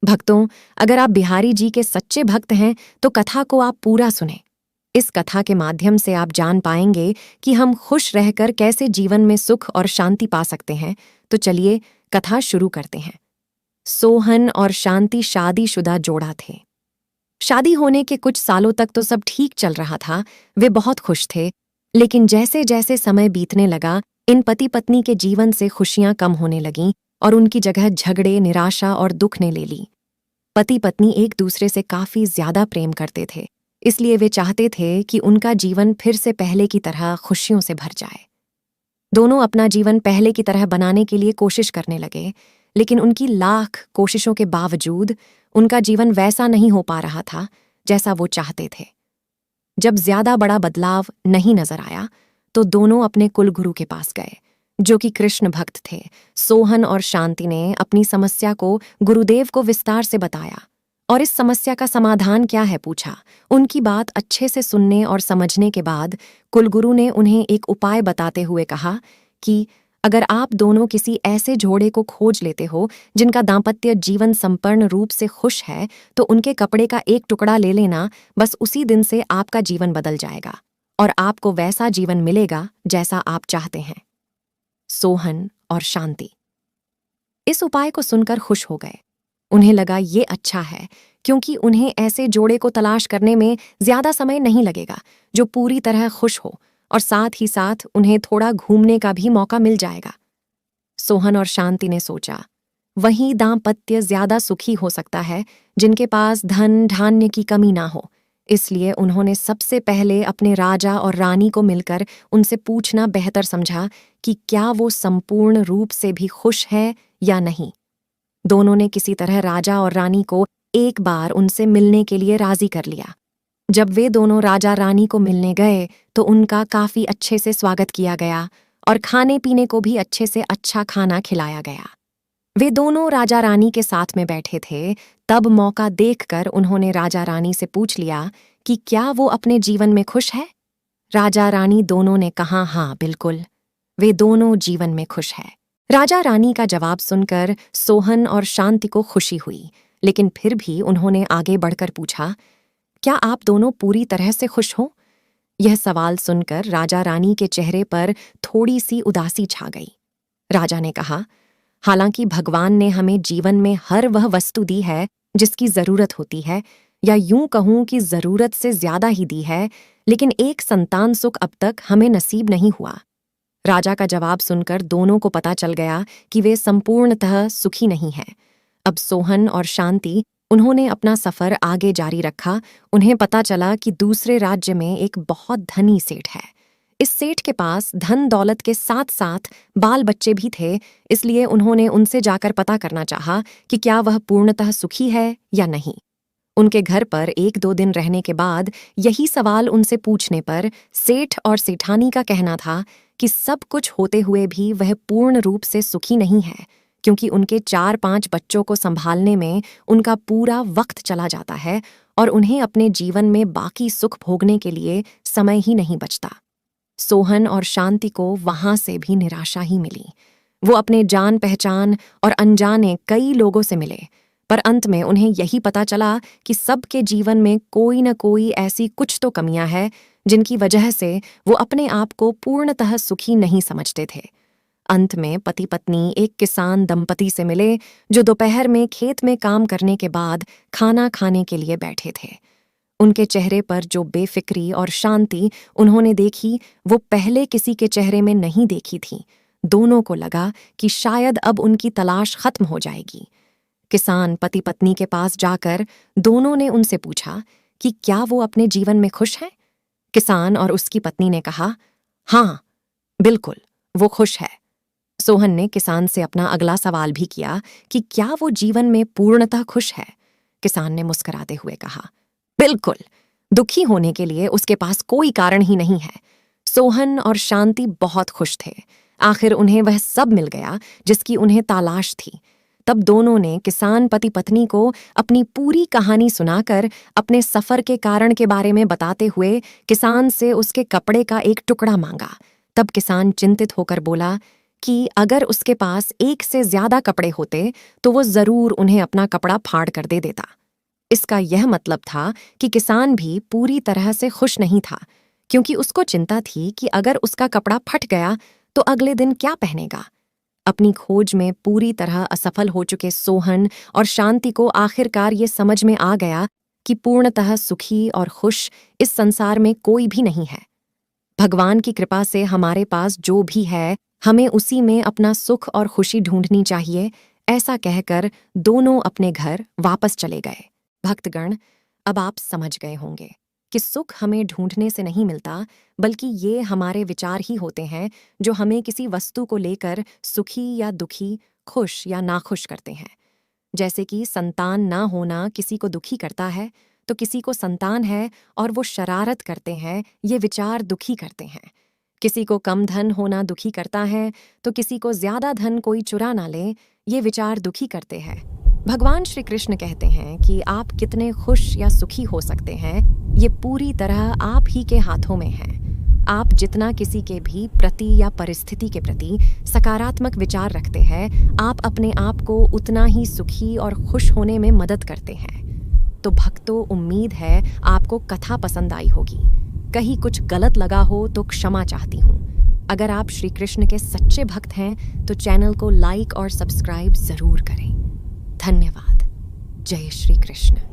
भक्तों, अगर आप बिहारी जी के सच्चे भक्त हैं तो कथा को आप पूरा सुनें। इस कथा के माध्यम से आप जान पाएंगे कि हम खुश रहकर कैसे जीवन में सुख और शांति पा सकते हैं। तो चलिए कथा शुरू करते हैं। सोहन और शांति शादीशुदा जोड़ा थे। शादी होने के कुछ सालों तक तो सब ठीक चल रहा था, वे बहुत खुश थे। लेकिन जैसे जैसे समय बीतने लगा, इन पति पत्नी के जीवन से खुशियां कम होने लगीं और उनकी जगह झगड़े, निराशा और दुख ने ले ली। पति पत्नी एक दूसरे से काफी ज्यादा प्रेम करते थे, इसलिए वे चाहते थे कि उनका जीवन फिर से पहले की तरह खुशियों से भर जाए। दोनों अपना जीवन पहले की तरह बनाने के लिए कोशिश करने लगे, लेकिन उनकी लाख कोशिशों के बावजूद उनका जीवन वैसा नहीं हो पा रहा था जैसा वो चाहते थे। जब ज्यादा बड़ा बदलाव नहीं नजर आया तो दोनों अपने कुलगुरु के पास गए, जो कि कृष्ण भक्त थे। सोहन और शांति ने अपनी समस्या को गुरुदेव को विस्तार से बताया और इस समस्या का समाधान क्या है पूछा। उनकी बात अच्छे से सुनने और समझने के बाद कुलगुरु ने उन्हें एक उपाय बताते हुए कहा कि अगर आप दोनों किसी ऐसे जोड़े को खोज लेते हो जिनका दाम्पत्य जीवन संपूर्ण रूप से खुश है, तो उनके कपड़े का एक टुकड़ा ले लेना। बस उसी दिन से आपका जीवन बदल जाएगा और आपको वैसा जीवन मिलेगा जैसा आप चाहते हैं। सोहन और शांति इस उपाय को सुनकर खुश हो गए। उन्हें लगा ये अच्छा है, क्योंकि उन्हें ऐसे जोड़े को तलाश करने में ज्यादा समय नहीं लगेगा जो पूरी तरह खुश हो, और साथ ही साथ उन्हें थोड़ा घूमने का भी मौका मिल जाएगा। सोहन और शांति ने सोचा, वही दाम्पत्य ज्यादा सुखी हो सकता है जिनके पास धन धान्य की कमी ना हो। इसलिए उन्होंने सबसे पहले अपने राजा और रानी को मिलकर उनसे पूछना बेहतर समझा कि क्या वो संपूर्ण रूप से भी खुश है या नहीं। दोनों ने किसी तरह राजा और रानी को एक बार उनसे मिलने के लिए राजी कर लिया। जब वे दोनों राजा रानी को मिलने गए तो उनका काफी अच्छे से स्वागत किया गया और खाने पीने को भी अच्छे से अच्छा खाना खिलाया गया। वे दोनों राजा रानी के साथ में बैठे थे, तब मौका देखकर उन्होंने राजा रानी से पूछ लिया कि क्या वो अपने जीवन में खुश है। राजा रानी दोनों ने कहा, हाँ बिल्कुल, वे दोनों जीवन में खुश है। राजा रानी का जवाब सुनकर सोहन और शांति को खुशी हुई, लेकिन फिर भी उन्होंने आगे बढ़कर पूछा, क्या आप दोनों पूरी तरह से खुश हो? यह सवाल सुनकर राजा रानी के चेहरे पर थोड़ी सी उदासी छा गई। राजा ने कहा, हालांकि भगवान ने हमें जीवन में हर वह वस्तु दी है जिसकी जरूरत होती है, या यूं कहूं कि जरूरत से ज्यादा ही दी है, लेकिन एक संतान सुख अब तक हमें नसीब नहीं हुआ। राजा का जवाब सुनकर दोनों को पता चल गया कि वे संपूर्णतः सुखी नहीं हैं। अब सोहन और शांति उन्होंने अपना सफर आगे जारी रखा। उन्हें पता चला कि दूसरे राज्य में एक बहुत धनी सेठ है। इस सेठ के पास धन दौलत के साथ साथ बाल बच्चे भी थे, इसलिए उन्होंने उनसे जाकर पता करना चाहा कि क्या वह पूर्णतः सुखी है या नहीं। उनके घर पर एक दो दिन रहने के बाद यही सवाल उनसे पूछने पर सेठ और सेठानी का कहना था कि सब कुछ होते हुए भी वह पूर्ण रूप से सुखी नहीं है, क्योंकि उनके 4-5 बच्चों को संभालने में उनका पूरा वक्त चला जाता है और उन्हें अपने जीवन में बाकी सुख भोगने के लिए समय ही नहीं बचता। सोहन और शांति को वहां से भी निराशा ही मिली। वो अपने जान पहचान और अनजाने कई लोगों से मिले, पर अंत में उन्हें यही पता चला कि सबके जीवन में कोई न कोई ऐसी कुछ तो कमियां हैं जिनकी वजह से वो अपने आप को पूर्णतः सुखी नहीं समझते थे। अंत में पति पत्नी एक किसान दंपति से मिले जो दोपहर में खेत में काम करने के बाद खाना खाने के लिए बैठे थे। उनके चेहरे पर जो बेफिक्री और शांति उन्होंने देखी, वो पहले किसी के चेहरे में नहीं देखी थी। दोनों को लगा कि शायद अब उनकी तलाश खत्म हो जाएगी। किसान पति पत्नी के पास जाकर दोनों ने उनसे पूछा कि क्या वो अपने जीवन में खुश हैं। किसान और उसकी पत्नी ने कहा, हाँ बिल्कुल, वो खुश है। सोहन ने किसान से अपना अगला सवाल भी किया कि क्या वो जीवन में पूर्णतः खुश है। किसान ने मुस्कुराते हुए कहा, बिल्कुल, दुखी होने के लिए उसके पास कोई कारण ही नहीं है। सोहन और शांति बहुत खुश थे। आखिर उन्हें वह सब मिल गया जिसकी उन्हें तलाश थी। तब दोनों ने किसान पति पत्नी को अपनी पूरी कहानी सुनाकर अपने सफर के कारण के बारे में बताते हुए किसान से उसके कपड़े का एक टुकड़ा मांगा। तब किसान चिंतित होकर बोला कि अगर उसके पास एक से ज्यादा कपड़े होते तो वो जरूर उन्हें अपना कपड़ा फाड़ कर दे देता। इसका यह मतलब था कि किसान भी पूरी तरह से खुश नहीं था, क्योंकि उसको चिंता थी कि अगर उसका कपड़ा फट गया तो अगले दिन क्या पहनेगा। अपनी खोज में पूरी तरह असफल हो चुके सोहन और शांति को आखिरकार ये समझ में आ गया कि पूर्णतः सुखी और खुश इस संसार में कोई भी नहीं है। भगवान की कृपा से हमारे पास जो भी है, हमें उसी में अपना सुख और खुशी ढूंढनी चाहिए, ऐसा कहकर दोनों अपने घर वापस चले गए। भक्तगण, अब आप समझ गए होंगे कि सुख हमें ढूंढने से नहीं मिलता, बल्कि ये हमारे विचार ही होते हैं जो हमें किसी वस्तु को लेकर सुखी या दुखी, खुश या नाखुश करते हैं। जैसे कि संतान ना होना किसी को दुखी करता है, तो किसी को संतान है और वो शरारत करते हैं, ये विचार दुखी करते हैं। किसी को कम धन होना दुखी करता है, तो किसी को ज्यादा धन कोई चुरा ना ले, ये विचार दुखी करते हैं। भगवान श्री कृष्ण कहते हैं कि आप कितने खुश या सुखी हो सकते हैं, ये पूरी तरह आप ही के हाथों में है। आप जितना किसी के भी प्रति या परिस्थिति के प्रति सकारात्मक विचार रखते हैं, आप अपने आप को उतना ही सुखी और खुश होने में मदद करते हैं। तो भक्तों, उम्मीद है आपको कथा पसंद आई होगी। कहीं कुछ गलत लगा हो तो क्षमा चाहती हूँ। अगर आप श्री कृष्ण के सच्चे भक्त हैं तो चैनल को लाइक और सब्सक्राइब जरूर करें। धन्यवाद। जय श्री कृष्ण।